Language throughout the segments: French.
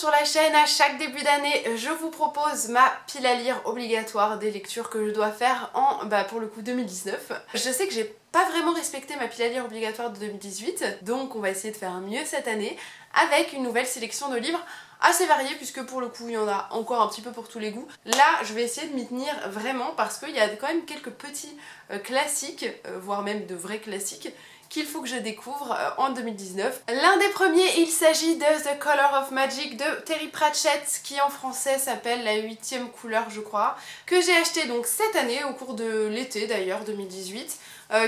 sur la chaîne, à chaque début d'année, je vous propose ma pile à lire obligatoire des lectures que je dois faire en, pour le coup, 2019. Je sais que j'ai pas vraiment respecté ma pile à lire obligatoire de 2018, donc on va essayer de faire un mieux cette année avec une nouvelle sélection de livres assez variés puisque pour le coup il y en a encore un petit peu pour tous les goûts. Là je vais essayer de m'y tenir vraiment parce qu'il y a quand même quelques petits classiques, voire même de vrais classiques, qu'il faut que je découvre en 2019. L'un des premiers, il s'agit de The Color of Magic de Terry Pratchett, qui en français s'appelle La 8e couleur je crois, que j'ai acheté donc cette année au cours de l'été d'ailleurs 2018,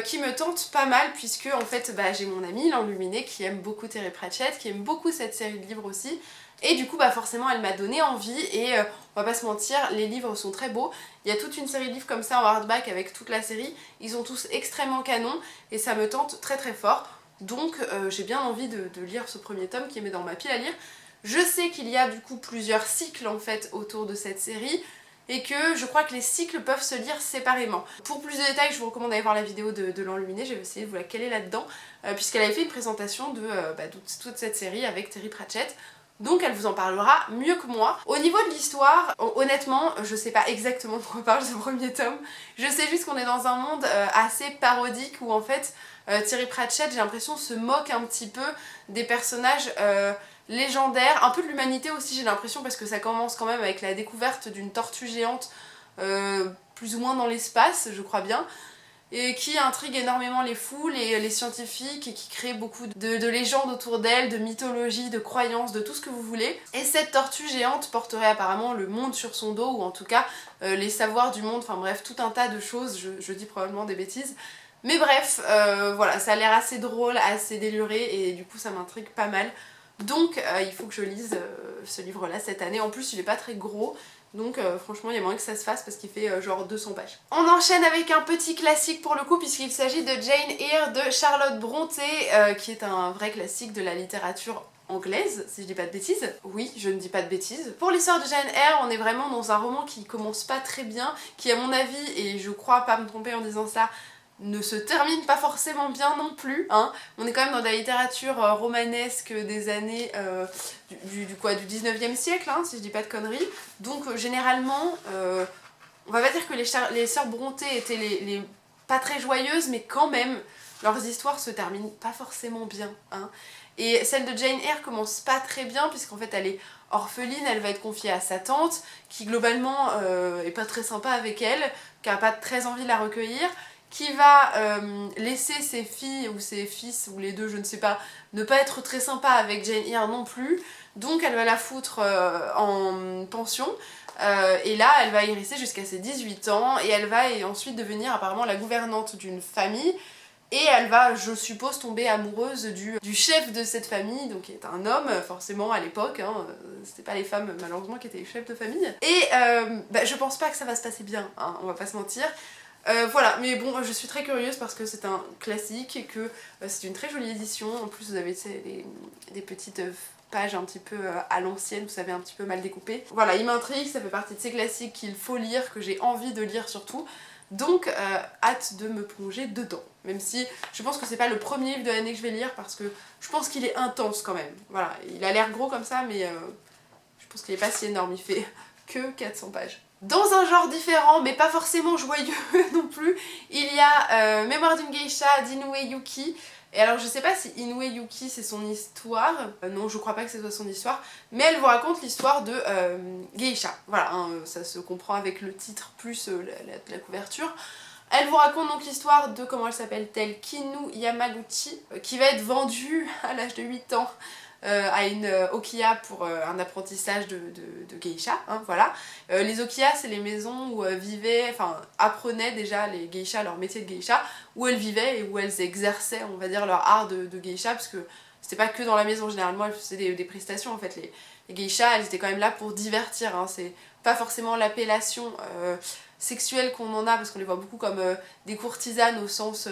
qui me tente pas mal puisque en fait j'ai mon amie l'Enluminée qui aime beaucoup Terry Pratchett, qui aime beaucoup cette série de livres aussi. Et du coup forcément elle m'a donné envie et on va pas se mentir, les livres sont très beaux. Il y a toute une série de livres comme ça en hardback avec toute la série, ils sont tous extrêmement canons et ça me tente très très fort. Donc j'ai bien envie de lire ce premier tome qui est mis dans ma pile à lire. Je sais qu'il y a du coup plusieurs cycles en fait autour de cette série et que je crois que les cycles peuvent se lire séparément. Pour plus de détails, je vous recommande d'aller voir la vidéo de l'Enluminée, j'ai essayé de vous la caler là-dedans, puisqu'elle avait fait une présentation de toute cette série avec Terry Pratchett. Donc elle vous en parlera mieux que moi. Au niveau de l'histoire, honnêtement, je sais pas exactement de quoi parle ce premier tome. Je sais juste qu'on est dans un monde assez parodique où en fait Terry Pratchett, j'ai l'impression, se moque un petit peu des personnages légendaires, un peu de l'humanité aussi j'ai l'impression, parce que ça commence quand même avec la découverte d'une tortue géante plus ou moins dans l'espace, je crois bien, et qui intrigue énormément les foules et les scientifiques et qui crée beaucoup de légendes autour d'elle, de mythologie, de croyances, de tout ce que vous voulez. Et cette tortue géante porterait apparemment le monde sur son dos, ou en tout cas les savoirs du monde, enfin bref, tout un tas de choses, je dis probablement des bêtises. Mais bref, voilà, ça a l'air assez drôle, assez déluré et du coup ça m'intrigue pas mal. Donc il faut que je lise ce livre-là cette année. En plus il est pas très gros. Donc franchement il y a moyen que ça se fasse parce qu'il fait genre 200 pages. On enchaîne avec un petit classique pour le coup puisqu'il s'agit de Jane Eyre de Charlotte Brontë, qui est un vrai classique de la littérature anglaise, si je dis pas de bêtises. Oui, je ne dis pas de bêtises. Pour l'histoire de Jane Eyre, on est vraiment dans un roman qui commence pas très bien, qui à mon avis, et je crois pas me tromper en disant ça, ne se termine pas forcément bien non plus, hein. On est quand même dans de la littérature romanesque des années du 19e siècle, hein, si je dis pas de conneries. Donc généralement, on va pas dire que les sœurs Brontë étaient les pas très joyeuses, mais quand même, leurs histoires se terminent pas forcément bien, hein. Et celle de Jane Eyre commence pas très bien, puisqu'en fait elle est orpheline, elle va être confiée à sa tante, qui globalement est pas très sympa avec elle, qui a pas très envie de la recueillir, qui va laisser ses filles ou ses fils, ou les deux je ne sais pas, ne pas être très sympa avec Jane Eyre non plus, donc elle va la foutre en pension, et là elle va y rester jusqu'à ses 18 ans, et elle va ensuite devenir apparemment la gouvernante d'une famille, et elle va, je suppose, tomber amoureuse du chef de cette famille, donc qui est un homme, forcément à l'époque, hein, c'était pas les femmes malheureusement qui étaient les chefs de famille, et je pense pas que ça va se passer bien, hein, on va pas se mentir. Voilà, mais bon, je suis très curieuse parce que c'est un classique et que c'est une très jolie édition. En plus, vous avez des petites pages un petit peu à l'ancienne, vous savez, un petit peu mal découpées. Voilà, il m'intrigue, ça fait partie de ces classiques qu'il faut lire, que j'ai envie de lire surtout. Donc, hâte de me plonger dedans. Même si je pense que c'est pas le premier livre de l'année que je vais lire parce que je pense qu'il est intense quand même. Voilà, il a l'air gros comme ça, mais je pense qu'il est pas si énorme, il fait que 400 pages. Dans un genre différent, mais pas forcément joyeux non plus, il y a Mémoire d'une geisha d'Inoue Yuki. Et alors je sais pas si Inoue Yuki c'est son histoire, non je crois pas que ce soit son histoire, mais elle vous raconte l'histoire de geisha. Voilà, hein, ça se comprend avec le titre plus la couverture. Elle vous raconte donc l'histoire de, comment elle s'appelle-t-elle, Kinu Yamaguchi, qui va être vendue à l'âge de 8 ans à une okiya pour un apprentissage de geisha, hein, voilà. Les okiyas c'est les maisons où apprenaient déjà les geishas leur métier de geisha, où elles vivaient et où elles exerçaient, on va dire, leur art de geisha, parce que c'était pas que dans la maison, généralement elles faisaient des prestations en fait. Les geishas elles étaient quand même là pour divertir, hein, c'est pas forcément l'appellation sexuelles qu'on en a, parce qu'on les voit beaucoup comme des courtisanes au sens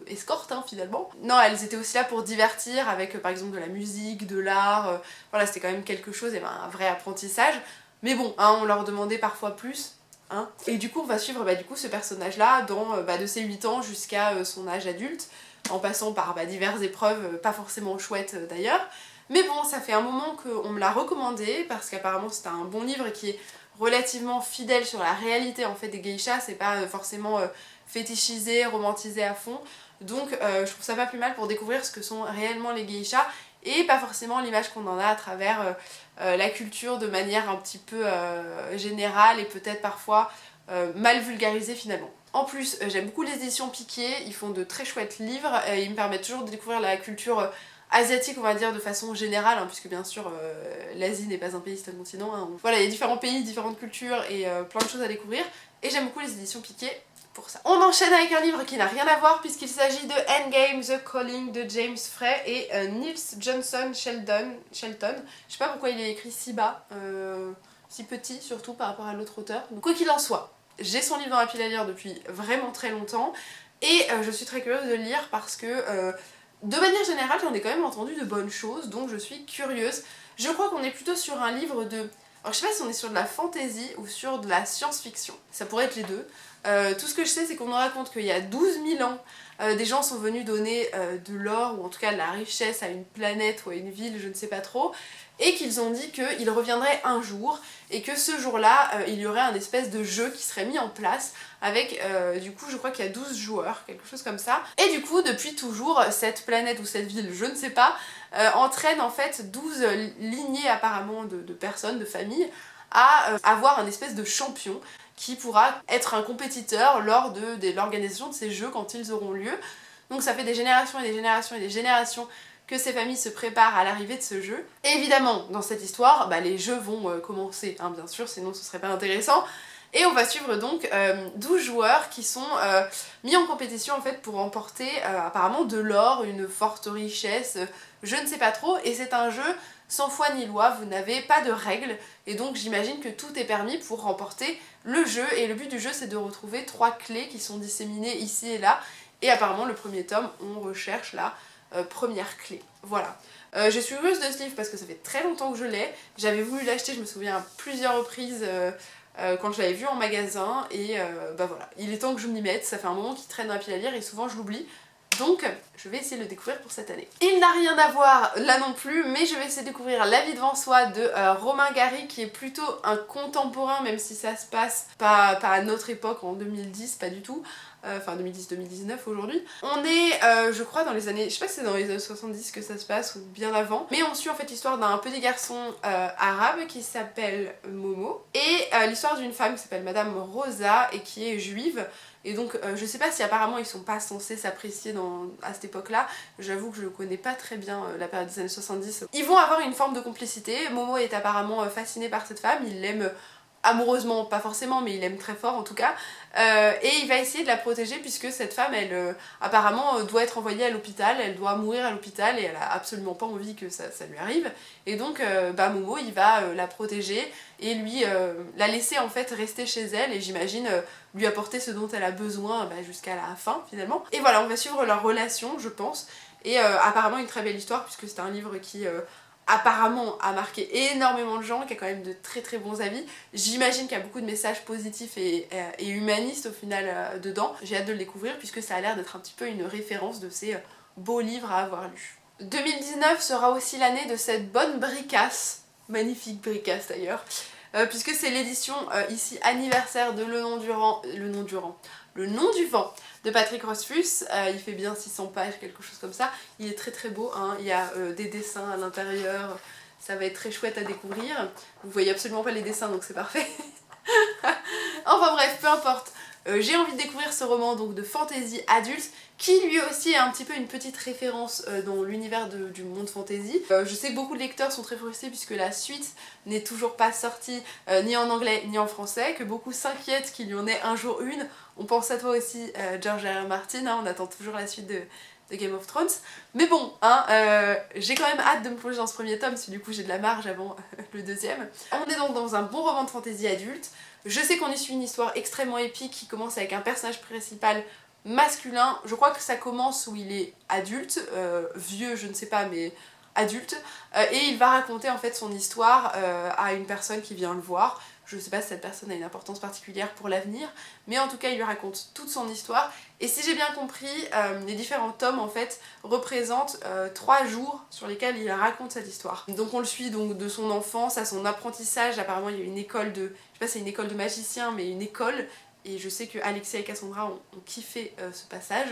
escorte, hein, finalement. Non, elles étaient aussi là pour divertir avec par exemple de la musique, de l'art, voilà, c'était quand même quelque chose, et un vrai apprentissage, mais bon, hein, on leur demandait parfois plus, hein. Et du coup on va suivre ce personnage là de ses 8 ans jusqu'à son âge adulte, en passant par diverses épreuves pas forcément chouettes d'ailleurs. Mais bon, ça fait un moment qu'on me l'a recommandé parce qu'apparemment c'est un bon livre qui est relativement fidèle sur la réalité en fait des geishas, c'est pas forcément fétichisé, romantisé à fond. Donc je trouve ça pas plus mal pour découvrir ce que sont réellement les geishas et pas forcément l'image qu'on en a à travers la culture de manière un petit peu générale et peut-être parfois mal vulgarisée finalement. En plus, j'aime beaucoup les éditions Piqué, ils font de très chouettes livres, ils me permettent toujours de découvrir la culture asiatique on va dire de façon générale, hein, puisque bien sûr l'Asie n'est pas un pays, c'est un continent. Hein. Voilà, il y a différents pays, différentes cultures et plein de choses à découvrir. Et j'aime beaucoup les éditions Piqué pour ça. On enchaîne avec un livre qui n'a rien à voir puisqu'il s'agit de Endgame The Calling de James Frey et Niels Johnson Shelton. Je sais pas pourquoi il est écrit si bas, si petit surtout par rapport à l'autre auteur. Donc, quoi qu'il en soit, j'ai son livre dans la pile à lire depuis vraiment très longtemps et je suis très curieuse de le lire parce que de manière générale j'en ai quand même entendu de bonnes choses donc je suis curieuse. Je crois qu'on est plutôt sur un livre de... Alors je sais pas si on est sur de la fantasy ou sur de la science-fiction, ça pourrait être les deux. Tout ce que je sais c'est qu'on nous raconte qu'il y a 12 000 ans des gens sont venus donner de l'or ou en tout cas de la richesse à une planète ou à une ville, je ne sais pas trop, et qu'ils ont dit qu'ils reviendraient un jour et que ce jour-là il y aurait un espèce de jeu qui serait mis en place avec du coup je crois qu'il y a 12 joueurs, quelque chose comme ça. Et du coup depuis toujours cette planète ou cette ville, je ne sais pas, entraîne en fait 12 lignées apparemment de personnes, de familles à avoir un espèce de champion qui pourra être un compétiteur lors de l'organisation de ces jeux quand ils auront lieu. Donc ça fait des générations et des générations et des générations que ces familles se préparent à l'arrivée de ce jeu. Et évidemment, dans cette histoire, les jeux vont commencer, hein, bien sûr, sinon ce serait pas intéressant. Et on va suivre donc 12 joueurs qui sont mis en compétition en fait pour remporter apparemment de l'or, une forte richesse, je ne sais pas trop, et c'est un jeu sans foi ni loi, vous n'avez pas de règles, et donc j'imagine que tout est permis pour remporter le jeu, et le but du jeu c'est de retrouver 3 clés qui sont disséminées ici et là, et apparemment le premier tome, on recherche la première clé. Voilà. Je suis heureuse de ce livre parce que ça fait très longtemps que je l'ai, j'avais voulu l'acheter, je me souviens à plusieurs reprises quand je l'avais vu en magasin, et voilà, il est temps que je m'y mette, ça fait un moment qu'il traîne dans la pile à lire et souvent je l'oublie. Donc je vais essayer de le découvrir pour cette année. Il n'a rien à voir là non plus, mais je vais essayer de découvrir La vie devant soi de Romain Gary, qui est plutôt un contemporain, même si ça se passe pas à notre époque en 2010, pas du tout. Enfin 2010-2019 aujourd'hui. On est, je crois, dans les années, je sais pas si c'est dans les années 70 que ça se passe ou bien avant, mais on suit en fait l'histoire d'un petit garçon arabe qui s'appelle Momo, et l'histoire d'une femme qui s'appelle Madame Rosa et qui est juive. Et donc je sais pas si apparemment ils sont pas censés s'apprécier à cette époque-là, j'avoue que je connais pas très bien la période des années 70. Ils vont avoir une forme de complicité, Momo est apparemment fasciné par cette femme, il l'aime amoureusement, pas forcément, mais il l'aime très fort en tout cas, et il va essayer de la protéger puisque cette femme, elle apparemment doit être envoyée à l'hôpital, elle doit mourir à l'hôpital et elle a absolument pas envie que ça lui arrive, et donc Momo il va la protéger et lui la laisser en fait rester chez elle et j'imagine lui apporter ce dont elle a besoin jusqu'à la fin finalement. Et voilà, on va suivre leur relation je pense, et apparemment une très belle histoire puisque c'est un livre qui apparemment a marqué énormément de gens, qui a quand même de très très bons avis. J'imagine qu'il y a beaucoup de messages positifs et humanistes au final dedans. J'ai hâte de le découvrir puisque ça a l'air d'être un petit peu une référence de ces beaux livres à avoir lus. 2019 sera aussi l'année de cette bonne bricasse, magnifique bricasse d'ailleurs, puisque c'est l'édition ici anniversaire de Le Nom du Vent de Patrick Rothfuss. Il fait bien 600 pages, quelque chose comme ça. Il est très très beau, hein. Il y a des dessins à l'intérieur, ça va être très chouette à découvrir. Vous voyez absolument pas les dessins donc c'est parfait. Enfin bref, peu importe. J'ai envie de découvrir ce roman donc de fantasy adulte qui lui aussi est un petit peu une petite référence dans l'univers du monde fantasy. Je sais que beaucoup de lecteurs sont très frustrés puisque la suite n'est toujours pas sortie ni en anglais ni en français, que beaucoup s'inquiètent qu'il y en ait un jour une. On pense à toi aussi George R. R. Martin, hein, on attend toujours la suite de Game of Thrones. Mais bon, hein, j'ai quand même hâte de me plonger dans ce premier tome, parce que du coup j'ai de la marge avant le deuxième. On est donc dans un bon roman de fantasy adulte. Je sais qu'on y suit une histoire extrêmement épique qui commence avec un personnage principal masculin. Je crois que ça commence où il est adulte, vieux je ne sais pas mais adulte, et il va raconter en fait son histoire à une personne qui vient le voir. Je sais pas si cette personne a une importance particulière pour l'avenir, mais en tout cas il lui raconte toute son histoire. Et si j'ai bien compris, les différents tomes en fait représentent 3 jours sur lesquels il raconte cette histoire. Donc on le suit donc de son enfance à son apprentissage. Apparemment il y a une école de, je sais pas si c'est une école de magicien, mais une école. Et je sais que Alexia et Cassandra ont kiffé ce passage,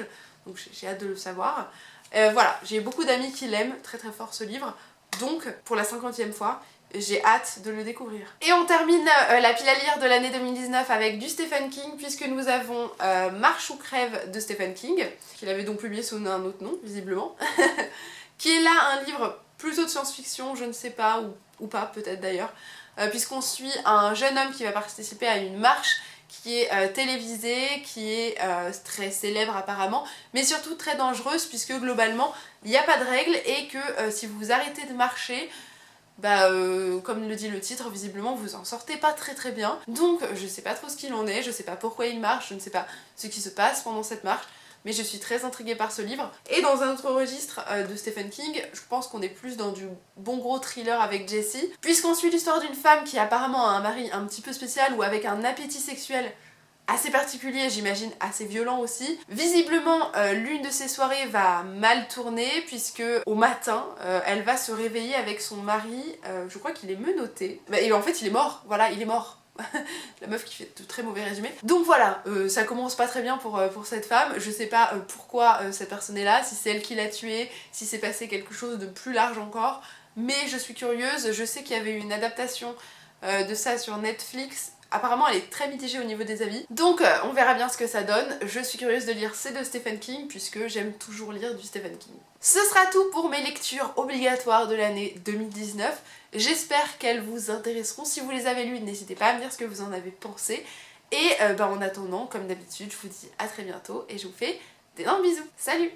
donc j'ai hâte de le savoir. Voilà, j'ai beaucoup d'amis qui l'aiment très très fort ce livre, donc pour la 50e fois, j'ai hâte de le découvrir. Et on termine la pile à lire de l'année 2019 avec du Stephen King, puisque nous avons Marche ou crève de Stephen King, qu'il avait donc publié sous un autre nom, visiblement, qui est là un livre plutôt de science-fiction, je ne sais pas, ou pas peut-être d'ailleurs, puisqu'on suit un jeune homme qui va participer à une marche qui est télévisée, qui est très célèbre apparemment, mais surtout très dangereuse puisque globalement il n'y a pas de règles et que si vous arrêtez de marcher, comme le dit le titre, visiblement vous en sortez pas très bien. Donc je sais pas trop ce qu'il en est, je sais pas pourquoi il marche, je ne sais pas ce qui se passe pendant cette marche, mais je suis très intriguée par ce livre. Et dans un autre registre de Stephen King, je pense qu'on est plus dans du bon gros thriller avec Jessie, puisqu'on suit l'histoire d'une femme qui apparemment a un mari un petit peu spécial ou avec un appétit sexuel assez particulier, j'imagine assez violent aussi. Visiblement, l'une de ces soirées va mal tourner puisque au matin, elle va se réveiller avec son mari, je crois qu'il est menotté. Et en fait, il est mort, voilà, il est mort. La meuf qui fait de très mauvais résumés. Donc voilà, ça commence pas très bien pour cette femme. Je sais pas pourquoi cette personne est là, si c'est elle qui l'a tuée, si c'est passé quelque chose de plus large encore. Mais je suis curieuse, je sais qu'il y avait eu une adaptation de ça sur Netflix. Apparemment elle est très mitigée au niveau des avis. Donc on verra bien ce que ça donne. Je suis curieuse de lire c'est de Stephen King puisque j'aime toujours lire du Stephen King. Ce sera tout pour mes lectures obligatoires de l'année 2019. J'espère qu'elles vous intéresseront. Si vous les avez lues, n'hésitez pas à me dire ce que vous en avez pensé. Et en attendant, comme d'habitude, je vous dis à très bientôt et je vous fais d'énormes bisous. Salut!